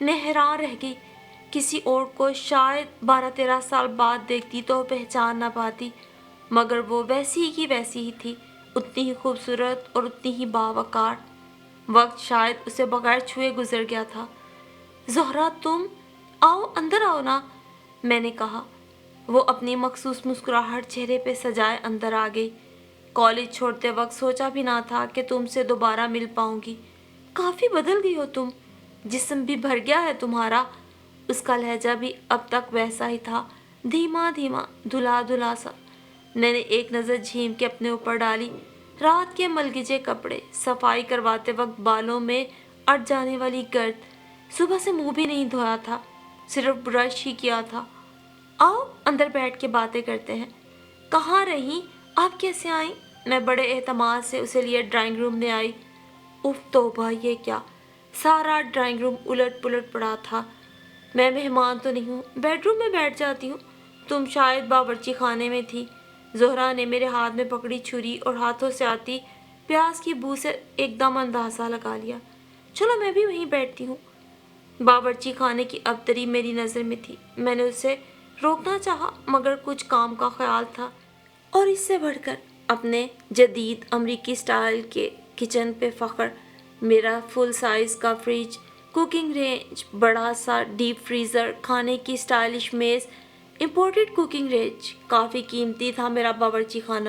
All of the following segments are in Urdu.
میں حیران رہ گئی. کسی اور کو شاید 12-13 سال بعد دیکھتی تو پہچان نہ پاتی، مگر وہ ویسی کی ویسی ہی تھی، اتنی ہی خوبصورت اور اتنی ہی باوقار. وقت شاید اسے بغیر چھوئے گزر گیا تھا. زہرا تم آؤ، اندر آؤ نا، میں نے کہا. وہ اپنی مخصوص مسکراہٹ چہرے پہ سجائے اندر آ گئی. کالج چھوڑتے وقت سوچا بھی نہ تھا کہ تم سے دوبارہ مل پاؤں گی. کافی بدل گئی ہو تم، جسم بھی بھر گیا ہے تمہارا. اس کا لہجہ بھی اب تک ویسا ہی تھا، دھیما دھیما، دھلا دھلا سا. میں نے ایک نظر جھیم کے اپنے اوپر ڈالی. رات کے ملگجے کپڑے، صفائی کرواتے وقت بالوں میں اٹ جانے والی گرد. صبح سے منہ بھی نہیں دھویا تھا، صرف برش ہی کیا تھا. آؤ اندر بیٹھ کے باتیں کرتے ہیں. کہاں رہیں آپ، کیسے آئیں؟ میں بڑے اعتماد سے اسے لیے ڈرائنگ روم میں آئی. اف توبہ، یہ کیا! سارا ڈرائنگ روم الٹ پلٹ پڑا تھا. میں مہمان تو نہیں ہوں، بیڈ روم میں بیٹھ جاتی ہوں. تم شاید باورچی خانے میں تھی. زہرا نے میرے ہاتھ میں پکڑی چھری اور ہاتھوں سے آتی پیاز کی بو سے ایک دم اندازہ لگا لیا. چلو میں بھی وہیں بیٹھتی ہوں. باورچی خانے کی ابتری میری نظر میں تھی. میں نے اسے روکنا چاہا، مگر کچھ کام کا خیال تھا، اور اس سے بڑھ کر اپنے جدید امریکی سٹائل کے کچن پہ فخر. میرا فل سائز کا فریج، کوکنگ رینج، بڑا سا ڈیپ فریزر، کھانے کی سٹائلش میز، امپورٹڈ کوکنگ رینج. کافی قیمتی تھا میرا باورچی خانہ.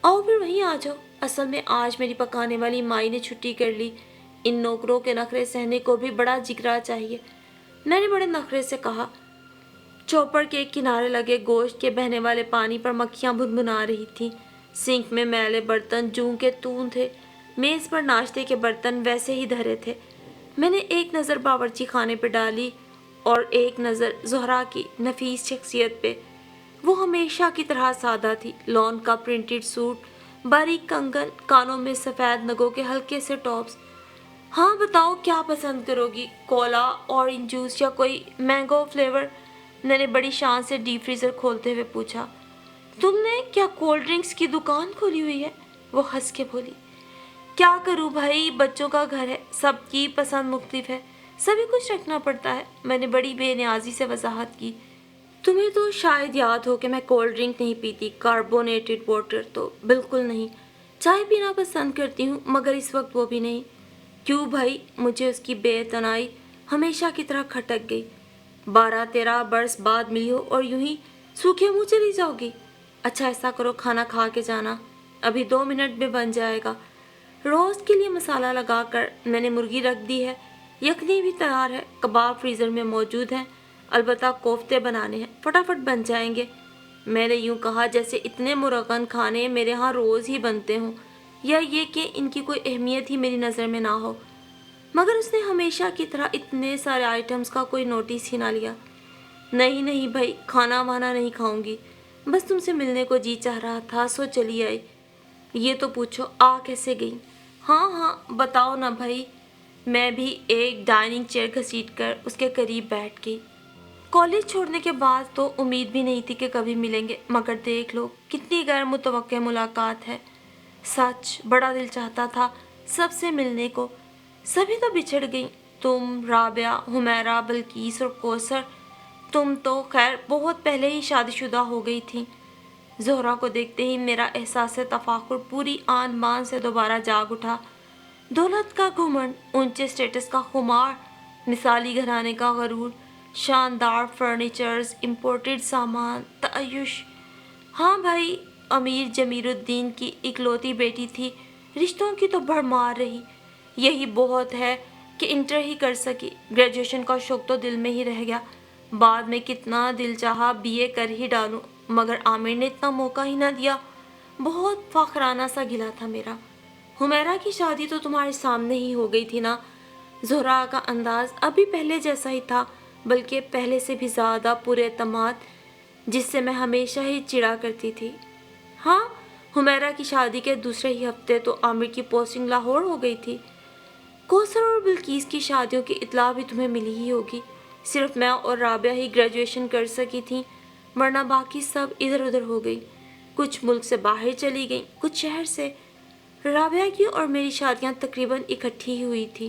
آؤ پھر وہیں آ جاؤ. اصل میں آج میری پکانے والی مائی نے چھٹی کر لی. ان نوکروں کے نخرے سہنے کو بھی بڑا جگرا چاہیے، میں نے بڑے نخرے سے کہا. چوپڑ کے کنارے لگے گوشت کے بہنے والے پانی پر مکھیاں بھنبھنا رہی تھیں. سنک میں میلے برتن جوں کے تون تھے. میز پر ناشتے کے برتن ویسے ہی دھرے تھے. میں نے ایک نظر باورچی خانے پہ ڈالی اور ایک نظر زہرا کی نفیس شخصیت پہ. وہ ہمیشہ کی طرح سادہ تھی. لون کا پرنٹڈ سوٹ، باریک کنگن، کانوں میں سفید نگوں کے ہلکے سے ٹاپس. ہاں بتاؤ کیا پسند کرو گی، کولا، اورنج جوس یا کوئی مینگو فلیور؟ میں نے بڑی شان سے ڈیپ فریزر کھولتے ہوئے پوچھا. تم نے کیا کولڈ ڈرنکس کی دکان کھولی ہوئی ہے؟ وہ ہنس کے بولی. کیا کروں بھائی، بچوں کا گھر ہے، سب کی پسند مختلف ہے، سبھی کچھ رکھنا پڑتا ہے. میں نے بڑی بے نیازی سے وضاحت کی. تمہیں تو شاید یاد ہو کہ میں کولڈ ڈرنک نہیں پیتی، کاربونیٹڈ واٹر تو بالکل نہیں. چائے پینا پسند کرتی ہوں، مگر اس وقت وہ بھی نہیں. کیوں بھائی؟ مجھے اس کی بے اعتنائی ہمیشہ کی طرح کھٹک گئی. 12-13 برس بعد ملی ہو اور یوں ہی سوکھے منہ چلی جاؤ گی؟ اچھا ایسا کرو، کھانا کھا کے جانا، ابھی 2 منٹ میں بن جائے گا. روسٹ کے لیے مسالہ لگا کر میں نے مرغی رکھ دی ہے. یخنی بھی تیار ہے، کباب فریزر میں موجود ہیں، البتہ کوفتے بنانے ہیں، فٹافٹ بن جائیں گے. میں نے یوں کہا جیسے اتنے مرغن کھانے میرے ہاں روز ہی بنتے ہوں، یا یہ کہ ان کی کوئی اہمیت ہی میری نظر میں نہ ہو. مگر اس نے ہمیشہ کی طرح اتنے سارے آئٹمز کا کوئی نوٹس ہی نہ لیا. نہیں نہیں بھائی، کھانا وانا نہیں کھاؤں گی، بس تم سے ملنے کو جی چاہ رہا تھا سو چلی آئی. یہ تو پوچھو آ کیسے گئی؟ ہاں ہاں بتاؤ نا بھائی. میں بھی ایک ڈائننگ چیئر گھسیٹ کر اس کے قریب بیٹھ گئی. کالج چھوڑنے کے بعد تو امید بھی نہیں تھی کہ کبھی ملیں گے، مگر دیکھ لو کتنی غیر متوقع ملاقات ہے. سچ بڑا دل چاہتا تھا سب سے ملنے کو. سبھی تو بچھڑ گئیں، تم، رابعہ، حمیرہ، بلقیس اور کوثر. تم تو خیر بہت پہلے ہی شادی شدہ ہو گئی تھی. زہرا کو دیکھتے ہی میرا احساس تفاخر پوری آن بان سے دوبارہ جاگ اٹھا. دولت کا گھمنڈ، اونچے اسٹیٹس کا خمار، مثالی گھرانے کا غرور، شاندار فرنیچرز، امپورٹڈ سامان، تعیش. ہاں بھائی، امیر جمیل الدین کی اکلوتی بیٹی تھی، رشتوں کی تو بھرمار رہی. یہی بہت ہے کہ انٹر ہی کر سکی. گریجویشن کا شوق تو دل میں ہی رہ گیا. بعد میں کتنا دل چاہا بی اے کر ہی ڈالوں، مگر عامر نے اتنا موقع ہی نہ دیا. بہت فخرانہ سا گلا تھا میرا. حمیرہ کی شادی تو تمہارے سامنے ہی ہو گئی تھی نا؟ زہرا کا انداز ابھی پہلے جیسا ہی تھا، بلکہ پہلے سے بھی زیادہ پر اعتماد، جس سے میں ہمیشہ ہی چڑا کرتی تھی. ہاں، حمیرہ کی شادی کے دوسرے ہی ہفتے تو عامر کی پوسٹنگ لاہور ہو گئی تھی. کوثر اور بلقیس کی شادیوں کی اطلاع بھی تمہیں ملی ہی ہوگی. صرف میں اور رابعہ ہی گریجویشن کر سکی تھیں، ورنہ باقی سب ادھر ادھر ہو گئی. کچھ ملک سے باہر چلی گئیں، کچھ شہر سے. رابعہ کی اور میری شادیاں تقریباً اکٹھی ہی ہوئی تھیں.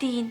3।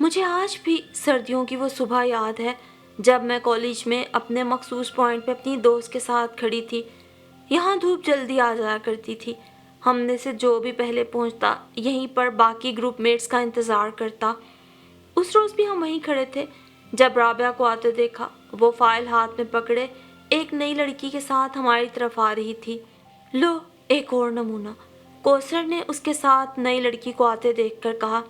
مجھے آج بھی سردیوں کی وہ صبح یاد ہے جب میں کالج میں اپنے مخصوص پوائنٹ پہ اپنی دوست کے ساتھ کھڑی تھی۔ یہاں دھوپ جلدی آ جایا کرتی تھی۔ ہم میں سے جو بھی پہلے پہنچتا یہیں پر باقی گروپ میٹس کا انتظار کرتا۔ اس روز بھی ہم وہیں کھڑے تھے جب رابعہ کو آتے دیکھا۔ وہ فائل ہاتھ میں پکڑے ایک نئی لڑکی کے ساتھ ہماری طرف آ رہی تھی۔ لو، ایک اور نمونہ، کوثر نے اس کے ساتھ نئی لڑکی کو آتے دیکھ کر کہا۔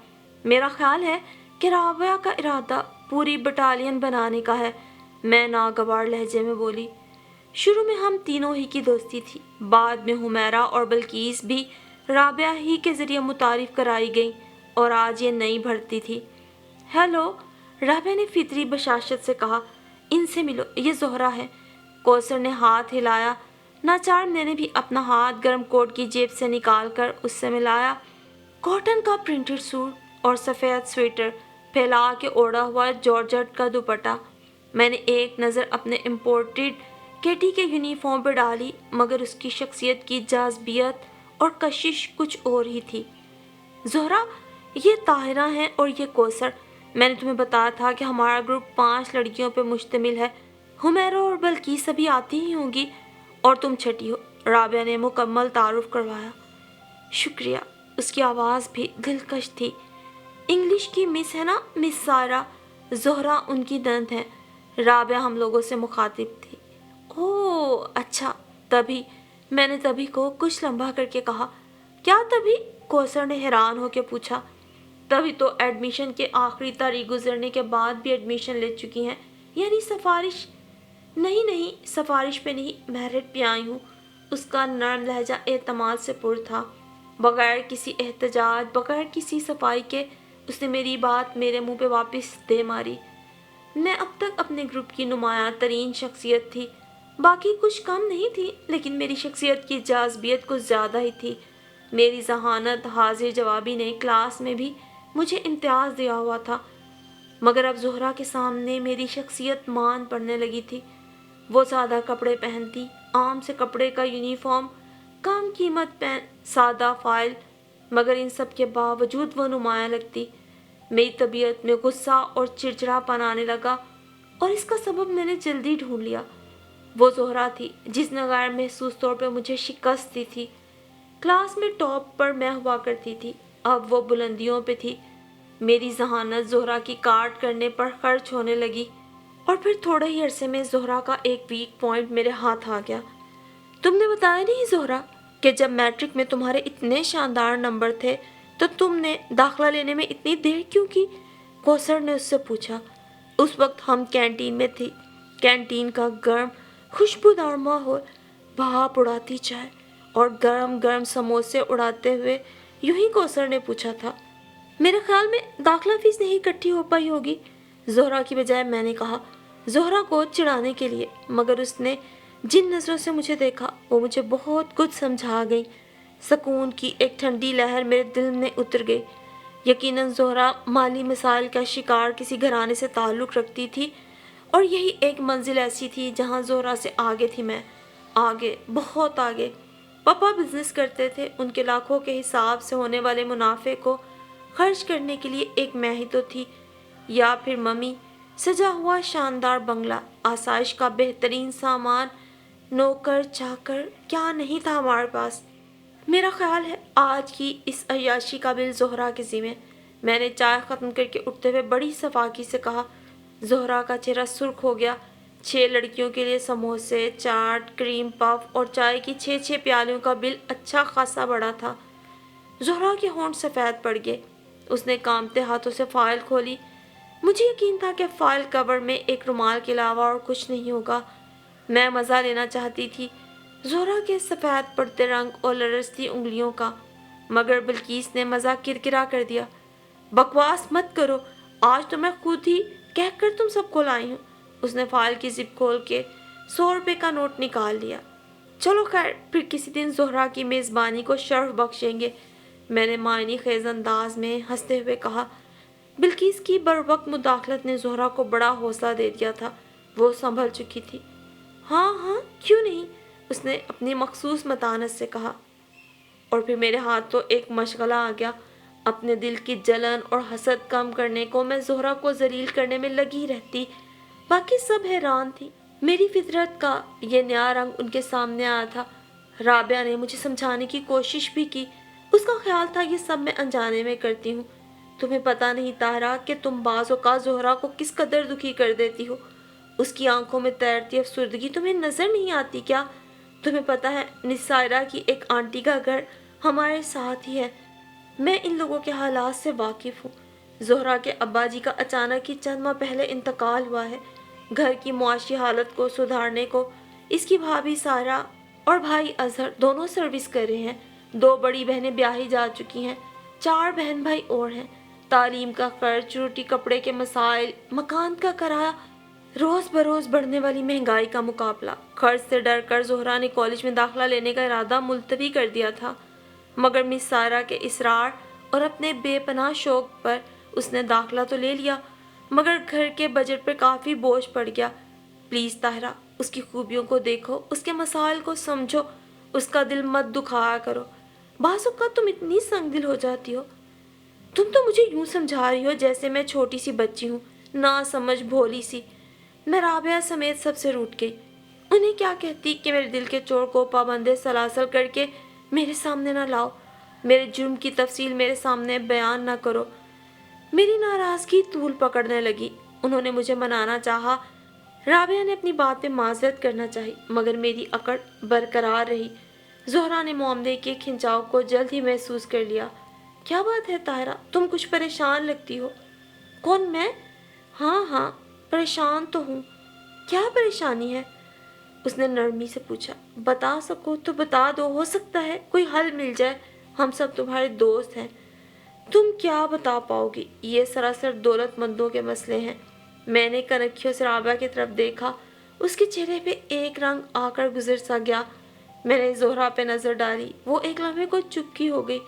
میرا خیال ہے کہ رابعہ کا ارادہ پوری بٹالین بنانے کا ہے، میں ناگوار لہجے میں بولی۔ شروع میں ہم تینوں ہی کی دوستی تھی، بعد میں حمیرہ اور بلقیس بھی رابعہ ہی کے ذریعے متعارف کرائی گئیں اور آج یہ نئی بھرتی تھی۔ ہیلو، رابعہ نے فطری بشاشت سے کہا، ان سے ملو، یہ زہرہ ہے۔ کوثر نے ہاتھ ہلایا۔ ناچار میں نے بھی اپنا ہاتھ گرم کوٹ کی جیب سے نکال کر اس سے ملایا۔ کاٹن کا پرنٹڈ سوٹ اور سفید سویٹر، پھیلا کے اوڑھا ہوا جارجٹ کا دوپٹہ۔ میں نے ایک نظر اپنے امپورٹڈ کیٹی کے یونیفارم پہ ڈالی، مگر اس کی شخصیت کی جاذبیت اور کشش کچھ اور ہی تھی۔ زہرہ، یہ طاہرہ ہیں اور یہ کوثر۔ میں نے تمہیں بتایا تھا کہ ہمارا گروپ 5 لڑکیوں پہ مشتمل ہے۔ حمیرہ اور بلقیس ابھی آتی ہی ہوں گی اور تم چھٹی ہو، رابعہ نے مکمل تعارف کروایا۔ شکریہ۔ اس کی آواز بھی دلکش تھی۔ انگلش کی مس ہے نا، مس سائرہ؟ زہرہ ان کی نند ہے۔ رابعہ ہم لوگوں سے مخاطب تھی۔ اوہ اچھا، تبھی۔ میں نے تبھی کو کچھ لمبا کر کے کہا۔ کیا تبھی؟ کوثر نے حیران ہو کے پوچھا۔ تبھی تو ایڈمیشن کے آخری تاریخ گزرنے کے بعد بھی ایڈمیشن لے چکی ہیں، یعنی سفارش؟ نہیں، سفارش پہ نہیں، میرٹ پہ آئی ہوں۔ اس کا نرم لہجہ اعتماد سے پر تھا۔ بغیر کسی احتجاج، بغیر کسی صفائی کے اس نے میری بات میرے منہ پہ واپس دے ماری۔ میں اب تک اپنے گروپ کی نمایاں ترین شخصیت تھی، باقی کچھ کم نہیں تھی، لیکن میری شخصیت کی جاذبیت کچھ زیادہ ہی تھی۔ میری ذہانت حاضر جوابی نے کلاس میں بھی مجھے امتیاز دیا ہوا تھا، مگر اب زہرہ کے سامنے میری شخصیت مان پڑنے لگی تھی۔ وہ سادہ کپڑے پہنتی، عام سے کپڑے کا یونیفارم، کم قیمت پین، سادہ فائل، مگر ان سب کے باوجود وہ نمایاں لگتی۔ میری طبیعت میں غصہ اور چڑچڑا پن آنے لگا، اور اس کا سبب میں نے جلدی ڈھونڈ لیا۔ وہ زہرہ تھی جس نے غیر محسوس طور پہ مجھے شکست دی تھی۔ کلاس میں ٹاپ پر میں ہوا کرتی تھی، اب وہ بلندیوں پہ تھی۔ میری ذہانت زہرہ کی کاٹ کرنے پر خرچ ہونے لگی، اور پھر تھوڑے ہی عرصے میں زہرہ کا ایک ویک پوائنٹ میرے ہاتھ آ گیا۔ تم نے بتایا نہیں زہرہ کہ جب میٹرک میں تمہارے اتنے شاندار نمبر تھے تو تم نے داخلہ لینے میں اتنی دیر کیوں کی؟ کوثر نے اس سے پوچھا۔ اس وقت ہم کینٹین میں تھی۔ کینٹین کا گرم خوشبودار ماحول، بھاپ اڑاتی چائے اور گرم گرم سموسے اڑاتے ہوئے یوں ہی کوثر نے پوچھا تھا۔ میرے خیال میں داخلہ فیس نہیں اکٹھی ہو پائی ہوگی، زہرہ کی بجائے میں نے کہا، زہرہ کو چڑھانے کے لیے، مگر اس نے جن نظروں سے مجھے دیکھا وہ مجھے بہت کچھ سمجھا گئی۔ سکون کی ایک ٹھنڈی لہر میرے دل میں اتر گئی۔ یقیناً زہرہ مالی مسائل کا شکار کسی گھرانے سے تعلق رکھتی تھی، اور یہی ایک منزل ایسی تھی جہاں زہرہ سے آگے تھی میں، آگے، بہت آگے۔ پاپا بزنس کرتے تھے، ان کے لاکھوں کے حساب سے ہونے والے منافع کو خرچ کرنے کے لیے ایک میں ہی تو تھی، یا پھر ممی، سجا ہوا شاندار بنگلہ، آسائش کا بہترین سامان، نوکر چاکر، کیا نہیں تھا ہمارے پاس۔ میرا خیال ہے آج کی اس عیاشی کا بل زہرہ کے ذمہ۔ میں نے چائے ختم کر کے اٹھتے ہوئے بڑی صفاکی سے کہا۔ زہرہ کا چہرہ سرخ ہو گیا۔ 6 لڑکیوں کے لیے سموسے، چاٹ، کریم پف اور چائے کی 6 پیالیوں کا بل اچھا خاصا بڑا تھا۔ زہرہ کے ہونٹ سفید پڑ گئے۔ اس نے کانپتے ہاتھوں سے فائل کھولی۔ مجھے یقین تھا کہ فائل کور میں ایک رومال کے علاوہ اور کچھ نہیں ہوگا۔ میں مزہ لینا چاہتی تھی زہرہ کے سفید پڑتے رنگ اور لرزتی انگلیوں کا، مگر بلقیس نے مزہ کرکرا کر دیا۔ بکواس مت کرو، آج تو میں خود ہی کہہ کر تم سب کو لائی ہوں۔ اس نے فائل کی زپ کھول کے 100 روپے کا نوٹ نکال لیا۔ چلو خیر، پھر کسی دن زہرہ کی میزبانی کو شرف بخشیں گے، میں نے معنی خیز انداز میں ہنستے ہوئے کہا۔ بلقیس کی بروقت مداخلت نے زہرہ کو بڑا حوصلہ دے دیا تھا، وہ سنبھل چکی تھی۔ ہاں، کیوں نہیں، اس نے اپنی مخصوص متانت سے کہا۔ اور پھر میرے ہاتھ تو ایک مشغلہ آ گیا۔ اپنے دل کی جلن اور حسد کم کرنے کو میں زہرا کو ذلیل کرنے میں لگی رہتی۔ باقی سب حیران تھی۔ میری فطرت کا یہ نیا رنگ ان کے سامنے آیا تھا۔ رابعہ نے مجھے سمجھانے کی کوشش بھی کی۔ اس کا خیال تھا یہ سب میں انجانے میں کرتی ہوں۔ تمہیں پتہ نہیں طاہرہ کہ تم بعض اوقات زہرا کو کس قدر دکھی کر دیتی ہو۔ اس کی آنکھوں میں تیرتی افسردگی تمہیں نظر نہیں آتی کیا؟ تمہیں پتہ ہے نسائرہ کی ایک آنٹی کا گھر ہمارے ساتھ ہی ہے۔ میں ان لوگوں کے حالات سے واقف ہوں۔ زہرا کے ابا جی کا اچانک ہی چند ماہ پہلے انتقال ہوا ہے۔ گھر کی معاشی حالت کو سدھارنے کو اس کی بھابھی سارہ اور بھائی اظہر دونوں سروس کر رہے ہیں۔ 2 بڑی بہنیں بیاہی جا چکی ہیں، 4 بہن بھائی اور ہیں۔ تعلیم کا خرچ، روٹی کپڑے کے مسائل، مکان کا کرایہ، روز بروز بڑھنے والی مہنگائی کا مقابلہ۔ خرچ سے ڈر کر زہرا نے کالج میں داخلہ لینے کا ارادہ ملتوی کر دیا تھا، مگر مس سارہ کے اصرار اور اپنے بے پناہ شوق پر اس نے داخلہ تو لے لیا، مگر گھر کے بجٹ پر کافی بوجھ پڑ گیا۔ پلیز طاہرہ، اس کی خوبیوں کو دیکھو، اس کے مسائل کو سمجھو، اس کا دل مت دکھایا کرو۔ بعض اوقات تم اتنی سنگ دل ہو جاتی ہو۔ تم تو مجھے یوں سمجھا رہی ہو جیسے میں چھوٹی سی بچی ہوں، نہ سمجھ بھولی سی۔ میں رابعہ سمیت سب سے روٹھ گئی۔ انہیں کیا کہتی کہ میرے دل کے چور کو پابند سلاسل کر کے میرے سامنے نہ لاؤ، میرے جرم کی تفصیل میرے سامنے بیان نہ کرو۔ میری ناراضگی طول پکڑنے لگی۔ انہوں نے مجھے منانا چاہا، رابعہ نے اپنی بات پہ معذرت کرنا چاہی، مگر میری اکڑ برقرار رہی۔ زہرا نے معاملے کے کھنچاؤ کو جلد ہی محسوس کر لیا۔ کیا بات ہے طاہرہ، تم کچھ پریشان لگتی ہو۔ کون، میں؟ ہاں پریشان تو ہوں۔ کیا پریشانی ہے؟ اس نے نرمی سے پوچھا۔ بتا سکو تو بتا دو، ہو سکتا ہے کوئی حل مل جائے، ہم سب تمہارے دوست ہیں۔ تم کیا بتا پاؤ گی، یہ سراسر دولت مندوں کے مسئلے ہیں۔ میں نے کنکھیوں سے رابعہ کی طرف دیکھا، اس کے چہرے پہ ایک رنگ آ کر گزر سا گیا۔ میں نے زہرا پہ نظر ڈالی، وہ ایک لمحے کو چپکی ہو گئی،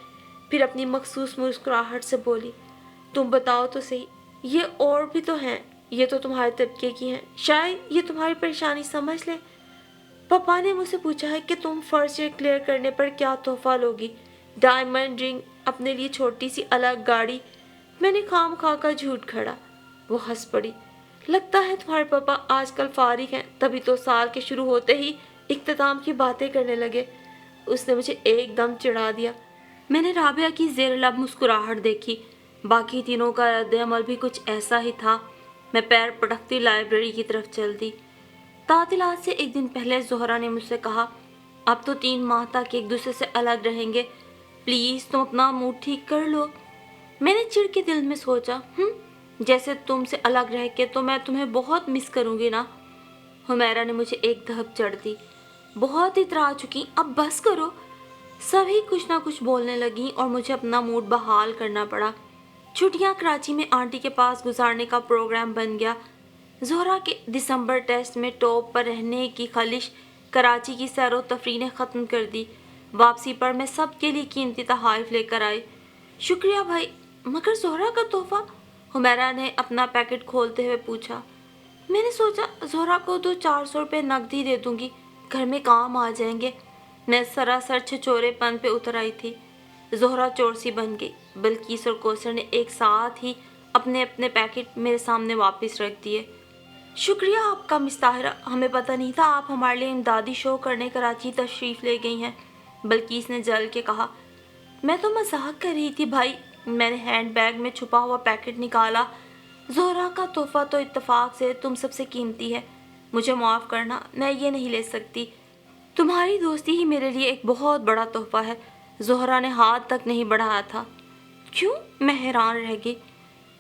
پھر اپنی مخصوص مسکراہٹ سے بولی، تم بتاؤ تو صحیح، یہ اور بھی تو ہیں، یہ تو تمہارے طبقے کی ہیں، شاید یہ تمہاری پریشانی سمجھ لے۔ پاپا نے مجھ سے پوچھا ہے کہ تم فرض کلیئر کرنے پر کیا تحفہ لوگی، ڈائمنڈ رنگ، اپنے لیے چھوٹی سی الگ گاڑی۔ میں نے خام خواہ کا جھوٹ کھڑا۔ وہ ہنس پڑی۔ لگتا ہے تمہارے پاپا آج کل فارغ ہیں، تبھی تو سال کے شروع ہوتے ہی اختتام کی باتیں کرنے لگے۔ اس نے مجھے ایک دم چڑھا دیا۔ میں نے رابعہ کی زیر لب مسکراہٹ دیکھی۔ باقی تینوں کا رد عمل بھی کچھ ایسا ہی تھا۔ میں پیر پٹکتی لائبریری کی طرف چل دی۔ تعطیلات سے ایک دن پہلے زہرا نے مجھ سے کہا، اب تو 3 ماہ تک ایک دوسرے سے الگ رہیں گے، پلیز تم اپنا موڈ ٹھیک کر لو۔ میں نے چڑ کے دل میں سوچا، جیسے تم سے الگ رہ کے تو میں تمہیں بہت مس کروں گی نا۔ حمیرہ نے مجھے ایک دھپ چڑھ دی۔ بہت اترا چکی، اب بس کرو۔ سبھی کچھ نہ کچھ بولنے لگیں اور مجھے اپنا موڈ بحال کرنا پڑا۔ چھٹیاں کراچی میں آنٹی کے پاس گزارنے کا پروگرام بن گیا۔ زہرا کے دسمبر ٹیسٹ میں ٹاپ پر رہنے کی خواہش کراچی کی سیر و تفریح نے ختم کر دی۔ واپسی پر میں سب کے لیے قیمتی تحائف لے کر آئی۔ شکریہ بھائی، مگر زہرا کا تحفہ؟ حمیرہ نے اپنا پیکٹ کھولتے ہوئے پوچھا۔ میں نے سوچا زہرا کو 400 روپے نقد ہی دے دوں گی، گھر میں کام آ جائیں گے۔ میں سراسر چھچورے پن پہ اتر آئی تھی۔ زہرا چور سی بن گئی۔ بلقیس اور کوثر نے ایک ساتھ ہی اپنے اپنے پیکٹ میرے سامنے واپس رکھ دیے۔ شکریہ آپ کا مس طاہرہ، ہمیں پتہ نہیں تھا آپ ہمارے لیے امدادی شو کرنے کراچی تشریف لے گئی ہیں، بلقیس نے جل کے کہا۔ میں تو مذاق کر رہی تھی بھائی۔ میں نے ہینڈ بیگ میں چھپا ہوا پیکٹ نکالا۔ زہرا کا تحفہ تو اتفاق سے تم سب سے قیمتی ہے، مجھے معاف کرنا، میں یہ نہیں لے سکتی۔ تمہاری دوستی ہی میرے لیے ایک بہت بڑا تحفہ ہے۔ زہرا نے ہاتھ تک نہیں بڑھایا تھا۔ کیوں؟ میں حیران رہ گئی۔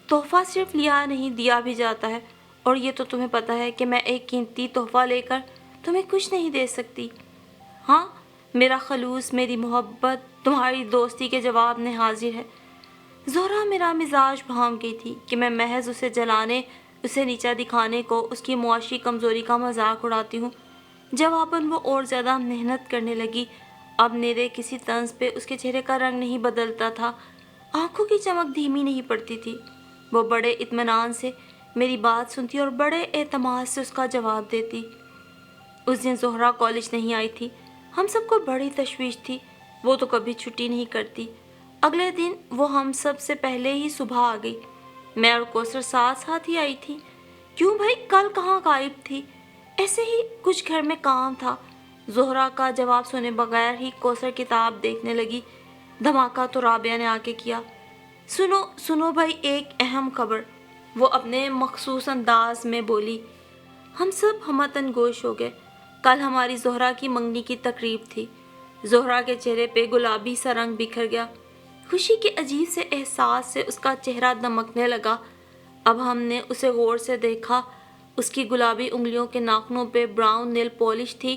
تحفہ صرف لیا نہیں، دیا بھی جاتا ہے، اور یہ تو تمہیں پتہ ہے کہ میں ایک قیمتی تحفہ لے کر تمہیں کچھ نہیں دے سکتی۔ ہاں، میرا خلوص، میری محبت تمہاری دوستی کے جواب میں حاضر ہے۔ زہرا میرا مزاج بھانپ گئی تھی کہ میں محض اسے جلانے، اسے نیچا دکھانے کو، اس کی معاشی کمزوری کا مذاق اڑاتی ہوں۔ جواباً وہ اور زیادہ محنت کرنے لگی۔ اب میرے کسی طنز پہ اس کے چہرے کا رنگ نہیں بدلتا تھا، آنکھوں کی چمک دھیمی نہیں پڑتی تھی۔ وہ بڑے اطمینان سے میری بات سنتی اور بڑے اعتماد سے اس کا جواب دیتی۔ اس دن زہرا کالج نہیں آئی تھی۔ ہم سب کو بڑی تشویش تھی، وہ تو کبھی چھٹی نہیں کرتی۔ اگلے دن وہ ہم سب سے پہلے ہی صبح آ گئی۔ میں اور کوثر ساتھ ساتھ ہی آئی تھی۔ کیوں بھائی، کل کہاں غائب تھی؟ ایسے ہی کچھ گھر میں کام تھا۔ زہرا کا جواب سنے بغیر ہی کوثر کتاب دیکھنے لگی۔ دھماکہ تو رابعہ نے آ کے کیا۔ سنو سنو بھائی، ایک اہم خبر، وہ اپنے مخصوص انداز میں بولی۔ ہم سب ہمتن گوش ہو گئے۔ کل ہماری زہرا کی منگنی کی تقریب تھی۔ زہرا کے چہرے پہ گلابی سا رنگ بکھر گیا۔ خوشی کے عجیب سے احساس سے اس کا چہرہ دمکنے لگا۔ اب ہم نے اسے غور سے دیکھا۔ اس کی گلابی انگلیوں کے ناخنوں پہ براؤن نیل پالش تھی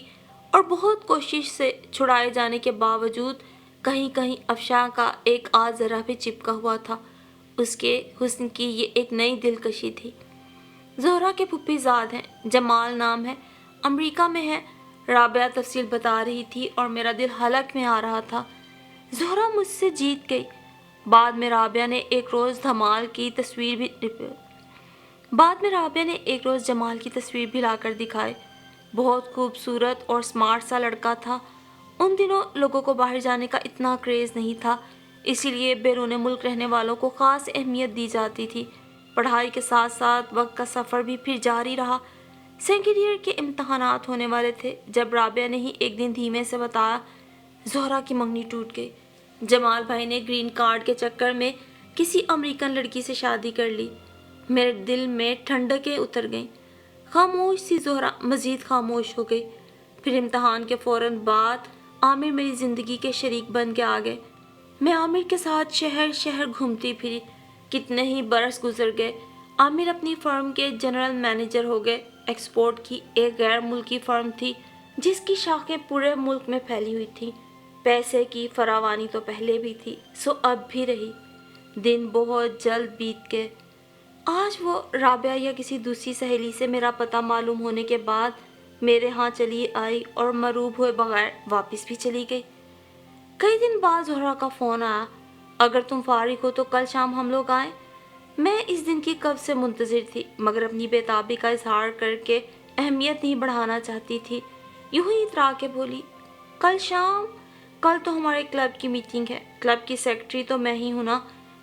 اور بہت کوشش سے چھڑائے جانے کے باوجود کہیں کہیں افشاں کا ایک آدھ ذرہ بھی چپکا ہوا تھا۔ اس کے حسن کی یہ ایک نئی دلکشی تھی۔ زہرا کے پھپھی زاد ہیں، جمال نام ہے، امریکہ میں ہے۔ رابعہ تفصیل بتا رہی تھی اور میرا دل حلق میں آ رہا تھا۔ زہرا مجھ سے جیت گئی۔ بعد میں رابعہ نے ایک روز جمال کی تصویر بھی لا کر دکھائے۔ بہت خوبصورت اور سمارٹ سا لڑکا تھا۔ ان دنوں لوگوں کو باہر جانے کا اتنا کریز نہیں تھا، اسی لیے بیرون ملک رہنے والوں کو خاص اہمیت دی جاتی تھی۔ پڑھائی کے ساتھ ساتھ وقت کا سفر بھی پھر جاری رہا۔ سیکنڈ ایئر کے امتحانات ہونے والے تھے جب رابعہ نے ہی ایک دن دھیمے سے بتایا، زہرا کی منگنی ٹوٹ گئی۔ جمال بھائی نے گرین کارڈ کے چکر میں کسی امریکن لڑکی سے شادی کر لی۔ میرے دل میں ٹھنڈکیں اتر گئیں۔ خاموش سی زہرا مزید خاموش ہو گئی۔ پھر امتحان کے فوراً بعد عامر میری زندگی کے شریک بن کے آ گئے۔ میں عامر کے ساتھ شہر شہر گھومتی پھری۔ کتنے ہی برس گزر گئے۔ عامر اپنی فرم کے جنرل مینیجر ہو گئے۔ ایکسپورٹ کی ایک غیر ملکی فرم تھی جس کی شاخیں پورے ملک میں پھیلی ہوئی تھیں۔ پیسے کی فراوانی تو پہلے بھی تھی، سو اب بھی رہی۔ دن بہت جلد بیت گئے۔ آج وہ رابعہ یا کسی دوسری سہیلی سے میرا پتہ معلوم ہونے کے بعد میرے ہاں چلی آئی اور مروب ہوئے بغیر واپس بھی چلی گئی۔ کئی دن بعد زہرا کا فون آیا، اگر تم فارغ ہو تو کل شام ہم لوگ آئیں۔ میں اس دن کی کب سے منتظر تھی، مگر اپنی بےتابی کا اظہار کر کے اہمیت نہیں بڑھانا چاہتی تھی۔ یوں ہی اترا کے بولی، کل شام؟ کل تو ہمارے کلب کی میٹنگ ہے۔ کلب کی سیکرٹری تو میں ہی ہوں نا،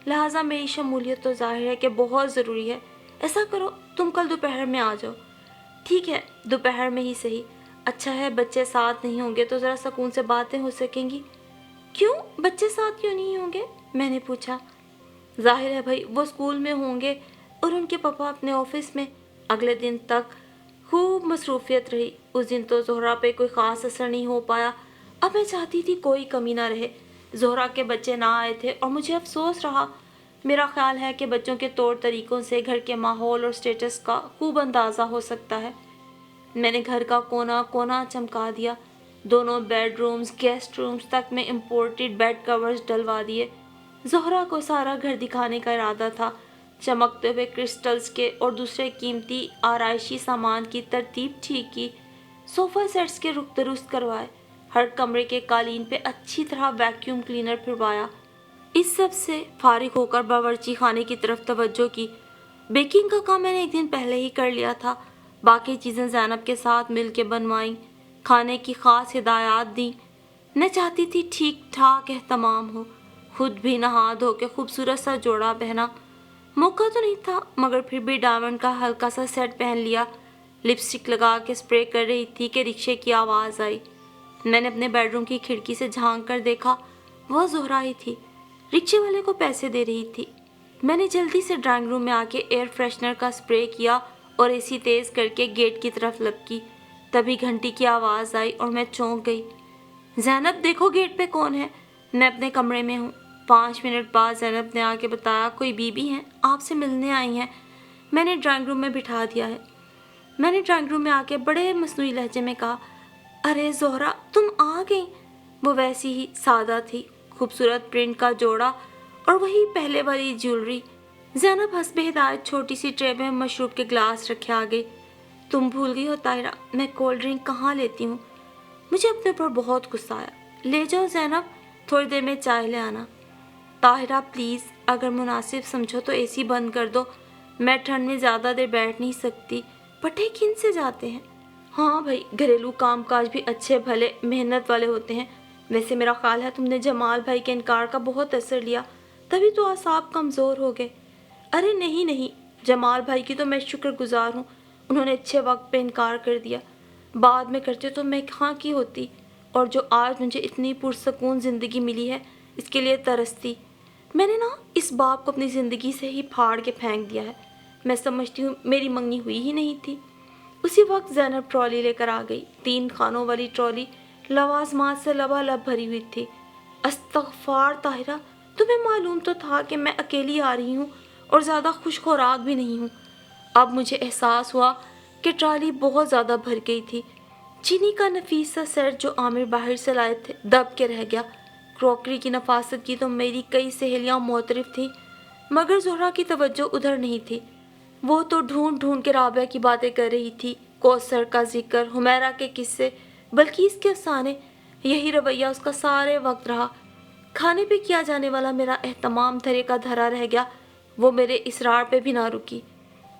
لہٰذا میری شمولیت تو ظاہر ہے کہ بہت ضروری ہے۔ ایسا کرو، تم کل دوپہر میں آ جاؤ۔ ٹھیک ہے، دوپہر میں ہی صحیح۔ اچھا ہے بچے ساتھ نہیں ہوں گے تو ذرا سکون سے باتیں ہو سکیں گی۔ کیوں بچے ساتھ کیوں نہیں ہوں گے؟ میں نے پوچھا۔ ظاہر ہے بھائی، وہ اسکول میں ہوں گے اور ان کے پاپا اپنے آفس میں۔ اگلے دن تک خوب مصروفیت رہی۔ اس دن تو زہرا پہ کوئی خاص اثر نہیں ہو پایا۔ اب میں چاہتی تھی کوئی کمی نہ رہے۔ زہرا کے بچے نہ آئے تھے اور مجھے افسوس رہا۔ میرا خیال ہے کہ بچوں کے طور طریقوں سے گھر کے ماحول اور سٹیٹس کا خوب اندازہ ہو سکتا ہے۔ میں نے گھر کا کونا کونا چمکا دیا۔ دونوں بیڈ رومز، گیسٹ رومز تک میں امپورٹڈ بیڈ کورز ڈلوا دیے۔ زہرا کو سارا گھر دکھانے کا ارادہ تھا۔ چمکتے ہوئے کرسٹلز کے اور دوسرے قیمتی آرائشی سامان کی ترتیب ٹھیک کی، صوفہ سیٹس کے رخ درست کروائے، ہر کمرے کے قالین پہ اچھی طرح ویکیوم کلینر پھروایا۔ اس سب سے فارغ ہو کر باورچی خانے کی طرف توجہ کی۔ بیکنگ کا کام میں نے ایک دن پہلے ہی کر لیا تھا۔ باقی چیزیں زینب کے ساتھ مل کے بنوائیں۔ کھانے کی خاص ہدایات دیں۔ میں چاہتی تھی ٹھیک ٹھاک اہتمام ہو۔ خود بھی نہا دھو کے خوبصورت سا جوڑا پہنا۔ موقع تو نہیں تھا مگر پھر بھی ڈائمنڈ کا ہلکا سا سیٹ پہن لیا۔ لپسٹک لگا کے اسپرے کر رہی تھی کہ رکشے کی آواز آئی۔ میں نے اپنے بیڈ روم کی کھڑکی سے جھانک کر دیکھا، وہ زہرا ہی تھی، رکشے والے کو پیسے دے رہی تھی۔ میں نے جلدی سے ڈرائنگ روم میں آ کے ایئر فریشنر کا اسپرے کیا اور اے سی تیز کر کے گیٹ کی طرف لپکی۔ تبھی گھنٹی کی آواز آئی اور میں چونک گئی۔ زینب دیکھو گیٹ پہ کون ہے۔ میں اپنے کمرے میں ہوں۔ 5 منٹ بعد زینب نے آ کے بتایا، کوئی بی بی ہیں، آپ سے ملنے آئی ہیں۔ میں نے ڈرائنگ روم میں بٹھا دیا ہے۔ میں نے ڈرائنگ روم میں آ کے بڑے مصنوعی لہجے میں کہا، ارے زہرا تم آ گئی۔ وہ ویسی ہی سادہ تھی، خوبصورت پرنٹ کا جوڑا اور وہی پہلے والی جیولری۔ زینب حسب ہدایت چھوٹی سی ٹرے میں مشروب کے گلاس رکھے آ گئی۔ تم بھول گئی ہو طاہرہ، میں کولڈ ڈرنک کہاں لیتی ہوں۔ مجھے اپنے اوپر بہت غصہ آیا۔ لے جاؤ زینب، تھوڑی دیر میں چائے لے آنا۔ طاہرہ پلیز، اگر مناسب سمجھو تو اے سی بند کر دو، میں ٹھنڈ میں زیادہ دیر بیٹھ نہیں سکتی، پٹھے کھن سے جاتے ہیں۔ ہاں بھائی، گھریلو کام کاج بھی اچھے بھلے محنت والے ہوتے ہیں، ویسے میرا خیال ہے تم نے جمال بھائی کے انکار کا بہت اثر لیا، تبھی تو اعصاب کمزور ہو گئے۔ ارے نہیں نہیں، جمال بھائی کی تو میں شکر گزار ہوں، انہوں نے اچھے وقت پہ انکار کر دیا۔ بعد میں کرتے تو میں کہاں کی ہوتی، اور جو آج مجھے اتنی پرسکون زندگی ملی ہے اس کے لیے ترستی۔ میں نے نا اس باپ کو اپنی زندگی سے ہی پھاڑ کے پھینک دیا ہے۔ میں سمجھتی ہوں میری منگنی ہوئی ہی نہیں تھی۔ اسی وقت زینب ٹرالی لے کر آ گئی، 3 خانوں والی ٹرالی لوازمات سے لبالب بھری ہوئی تھی۔ استغفار طاہرہ، تمہیں معلوم تو تھا کہ میں اکیلی آ رہی ہوں اور زیادہ خوش خوراک بھی نہیں ہوں۔ اب مجھے احساس ہوا کہ ٹرالی بہت زیادہ بھر گئی تھی۔ چینی کا نفیس سا سیٹ جو عامر باہر سے لائے تھے دب کے رہ گیا۔ کراکری کی نفاست کی تو میری کئی سہیلیاں معترف تھیں، مگر زہرا کی توجہ ادھر نہیں تھی۔ وہ تو ڈھونڈ ڈھونڈ کے رابعہ کی باتیں کر رہی تھی، کوثر کا ذکر، حمیرہ کے قصے، بلقیس کے افسانے۔ یہی رویہ اس کا سارے وقت رہا۔ کھانے پہ کیا جانے والا میرا اہتمام دھرے کا دھرا رہ گیا، وہ میرے اصرار پہ بھی نہ رکی۔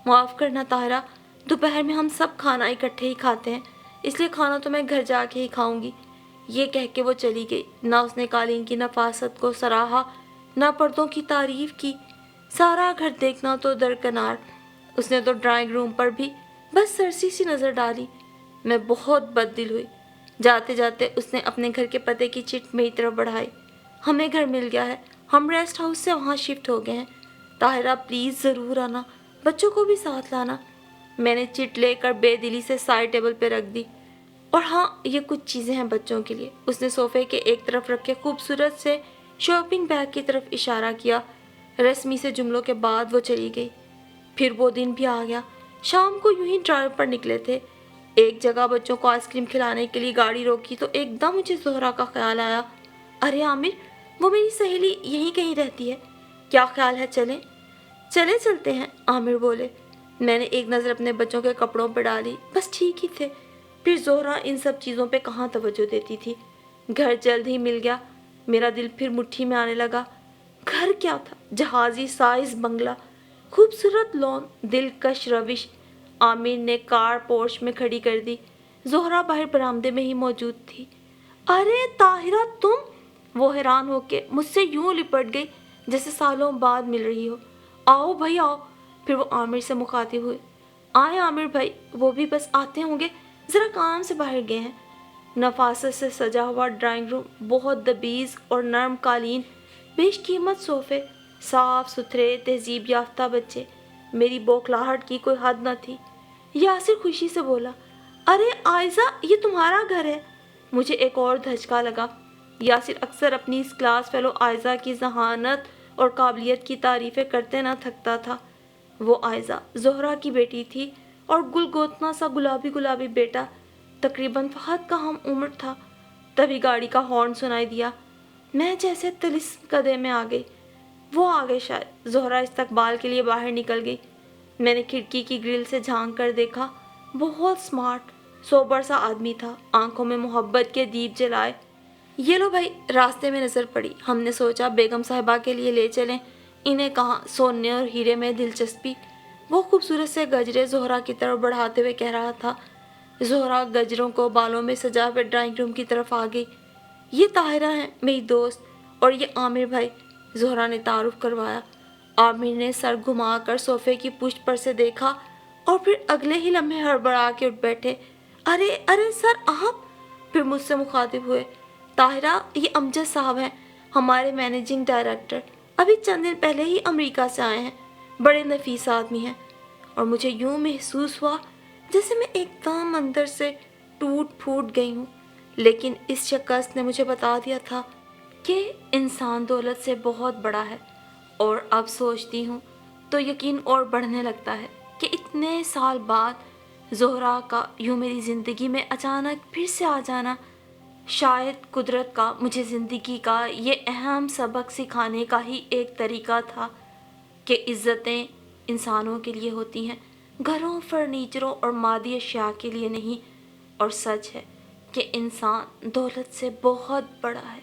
معاف کرنا طاہرہ، دوپہر میں ہم سب کھانا اکٹھے ہی کھاتے ہیں، اس لیے کھانا تو میں گھر جا کے ہی کھاؤں گی۔ یہ کہہ کے وہ چلی گئی۔ نہ اس نے قالین کی نفاست کو سراہا، نہ پردوں کی تعریف کی۔ سارا گھر دیکھنا تو درکنار، اس نے تو ڈرائنگ روم پر بھی بس سرسی سی نظر ڈالی۔ میں بہت بد دل ہوئی۔ جاتے جاتے اس نے اپنے گھر کے پتے کی چٹ میری طرف بڑھائی۔ ہمیں گھر مل گیا ہے، ہم ریسٹ ہاؤس سے وہاں شفٹ ہو گئے ہیں۔ طاہرہ پلیز ضرور آنا، بچوں کو بھی ساتھ لانا۔ میں نے چٹ لے کر بے دلی سے سائڈ ٹیبل پہ رکھ دی۔ اور ہاں، یہ کچھ چیزیں ہیں بچوں کے لیے۔ اس نے صوفے کے ایک طرف رکھے خوبصورت سے شاپنگ بیگ کی طرف اشارہ کیا۔ رسمی سے جملوں کے بعد وہ چلی گئی۔ پھر وہ دن بھی آ گیا۔ شام کو یوں ہی ڈرائیو پر نکلے تھے۔ ایک جگہ بچوں کو آئس کریم کھلانے کے لیے گاڑی روکی تو ایک دم مجھے زہرا کا خیال آیا۔ ارے عامر، وہ میری سہیلی یہیں کہیں رہتی ہے، کیا خیال ہے چلیں؟ چلے چلتے ہیں، عامر بولے۔ میں نے ایک نظر اپنے بچوں کے کپڑوں پہ ڈالی، بس ٹھیک ہی تھے۔ پھر زہرا ان سب چیزوں پہ کہاں توجہ دیتی تھی۔ گھر جلد ہی مل گیا۔ میرا دل پھر مٹھی میں آنے لگا۔ گھر کیا تھا، جہازی سائز بنگلہ، خوبصورت لون، دلکش روش۔ عامر نے کار پورش میں کھڑی کر دی۔ زہرا باہر برآمدے میں ہی موجود تھی۔ ارے طاہرہ تم! وہ حیران ہو کے مجھ سے یوں لپٹ گئی جیسے سالوں بعد مل رہی ہو۔ آؤ بھائی آؤ۔ پھر وہ عامر سے مخاطب ہوئے۔ آئیں عامر بھائی، وہ بھی بس آتے ہوں گے، ذرا کام سے باہر گئے ہیں۔ نفاست سے سجا ہوا ڈرائنگ روم، بہت دبیز اور نرم قالین، بیش قیمت صوفے، صاف ستھرے تہذیب یافتہ بچے۔ میری بوکھلاہٹ کی کوئی حد نہ تھی۔ یاسر خوشی سے بولا، ارے عائزہ، یہ تمہارا گھر ہے۔ مجھے ایک اور دھچکا لگا۔ یاسر اکثر اپنی اس کلاس فیلو عائزہ کی ذہانت اور قابلیت کی تعریفیں کرتے نہ تھکتا تھا۔ وہ عائزہ زہرا کی بیٹی تھی اور گل گوتنا سا گلابی گلابی بیٹا تقریباً فہد کا ہم عمر تھا۔ تبھی گاڑی کا ہارن سنائی دیا۔ میں جیسے طلسم قدے میں آ گئی۔ وہ آ گئے شاید۔ زہرا استقبال کے لیے باہر نکل گئی۔ میں نے کھڑکی کی گرل سے جھانک کر دیکھا۔ بہت سمارٹ، سوبر سا آدمی تھا، آنکھوں میں محبت کے دیپ جلائے۔ یہ لو بھائی، راستے میں نظر پڑی، ہم نے سوچا بیگم صاحبہ کے لیے لے چلیں، انہیں کہاں سونے اور ہیرے میں دلچسپی۔ وہ خوبصورت سے گجرے زہرا کی طرف بڑھاتے ہوئے کہہ رہا تھا۔ زہرا گجروں کو بالوں میں سجا ہوئے ڈرائنگ روم کی طرف آ گئی۔ یہ طاہرہ ہیں میری دوست، اور یہ عامر بھائی، زہرا نے تعارف کروایا۔ عامر نے سر گھما کر صوفے کی پشت پر سے دیکھا اور پھر اگلے ہی لمحے ہڑبڑا کے اٹھ بیٹھے۔ ارے ارے سر آپ! پھر مجھ سے مخاطب ہوئے۔ طاہرہ، یہ امجد صاحب ہیں، ہمارے مینیجنگ ڈائریکٹر، ابھی چند دن پہلے ہی امریکہ سے آئے ہیں، بڑے نفیس آدمی ہیں۔ اور مجھے یوں محسوس ہوا جیسے میں ایک دم اندر سے ٹوٹ پھوٹ گئی ہوں۔ لیکن اس شکست نے مجھے بتا دیا تھا کہ انسان دولت سے بہت بڑا ہے۔ اور اب سوچتی ہوں تو یقین اور بڑھنے لگتا ہے کہ اتنے سال بعد زہرا کا یوں میری زندگی میں اچانک پھر سے آ جانا شاید قدرت کا مجھے زندگی کا یہ اہم سبق سکھانے کا ہی ایک طریقہ تھا کہ عزتیں انسانوں کے لیے ہوتی ہیں، گھروں، فرنیچروں اور مادی اشیاء کے لیے نہیں۔ اور سچ ہے کہ انسان دولت سے بہت بڑا ہے۔